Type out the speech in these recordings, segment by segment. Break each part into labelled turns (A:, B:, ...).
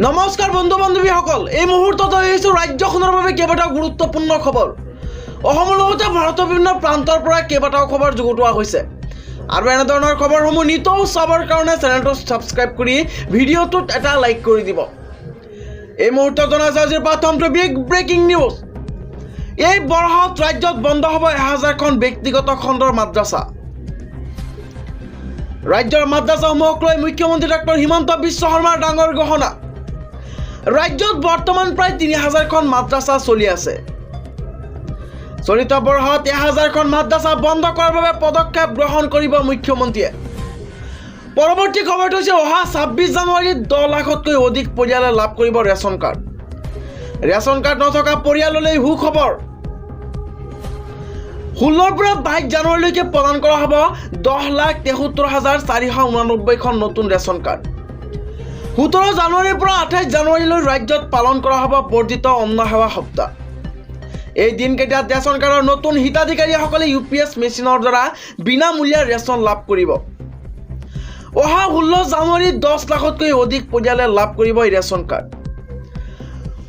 A: নমস্কাৰ বন্ধু বান্ধৱীসকল, এই মুহূৰ্তত আহিছোঁ ৰাজ্যখনৰ বাবে কেইবাটাও গুৰুত্বপূৰ্ণ খবৰ। অসমৰ লগতে ভাৰতৰ বিভিন্ন প্ৰান্তৰ পৰা কেইবাটাও খবৰ যুগুতোৱা হৈছে আৰু এনেধৰণৰ খবৰসমূহ নিতৌ চাবৰ কাৰণে চেনেলটো ছাবস্ক্ৰাইব কৰি ভিডিঅ'টোত এটা লাইক কৰি দিব। এই মুহূৰ্তত জনাইছোঁ আজিৰ প্ৰথমটো বিগ ব্ৰেকিং নিউজ। এই বৰ্ষত ৰাজ্যত বন্ধ হ'ব 1000খন ব্যক্তিগত খণ্ডৰ মাদ্ৰাছা। ৰাজ্যৰ মাদ্ৰাছাসমূহক লৈ মুখ্যমন্ত্ৰী ডক্টৰ হিমন্ত বিশ্ব শৰ্মাৰ ডাঙৰ ঘোষণা। ৰাজ্যত বৰ্তমান প্ৰায় 3000খন মাদ্ৰাছা চলি আছে। চলিত বৰ্ষত 1000খন মাদ্ৰাছা বন্ধ কৰাৰ বাবে পদক্ষেপ গ্ৰহণ কৰিব মুখ্যমন্ত্ৰীয়ে। পৰৱৰ্তী খবৰটো হৈছে অহা 26 জানুৱাৰীত 10 লাখতকৈ অধিক পৰিয়ালে লাভ কৰিব ৰেচন কাৰ্ড। ৰেচন কাৰ্ড নথকা পৰিয়াললৈ সুখবৰ। 16 পৰা 22 জানুৱাৰীলৈকে প্ৰদান কৰা হ'ব 10,73,489খন নতুন ৰেচন কাৰ্ড। 17 জানুৱাৰীৰ পৰা 28 জানুৱাৰীলৈ ৰাজ্যত পালন কৰা হ'ব বৰ্ধিত অন্ন সেৱা সপ্তাহ। এই দিনকেইটাত ৰেচন কাৰ্ডৰ নতুন হিতাধিকাৰীসকলে UPS মেচিনৰ দ্বাৰা বিনামূলীয়া ৰেচন লাভ কৰিব। অহা 16 জানুৱাৰীত 10 লাখতকৈ অধিক পৰিয়ালে লাভ কৰিব এই ৰেচন কাৰ্ড।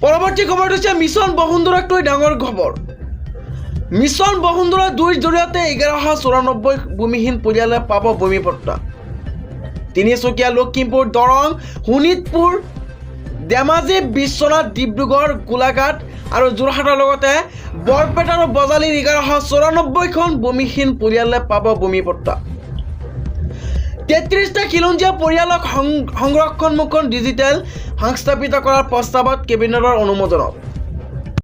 A: পৰৱৰ্তী খবৰটো হৈছে মিছন বসুন্ধৰাক লৈ ডাঙৰ খবৰ। মিছন বসুন্ধৰা 2ৰ জৰিয়তে 1194 ভূমিহীন পৰিয়ালে পাব ভূমিপট্টা। তিনিচুকীয়া, লখিমপুৰ, দৰং, শোণিতপুৰ, ধেমাজি, বিশ্বনাথ, ডিব্ৰুগড়, গোলাঘাট আৰু যোৰহাটৰ লগতে বৰপেটা আৰু বজালীৰ 1194খন ভূমিহীন পৰিয়ালে পাব ভূমিপট্টা। 33টা খিলঞ্জীয়া পৰিয়ালক সংৰক্ষণমুখ ডিজিটেল সংস্থাপিত কৰাৰ প্ৰস্তাৱত কেবিনেটৰ অনুমোদনত।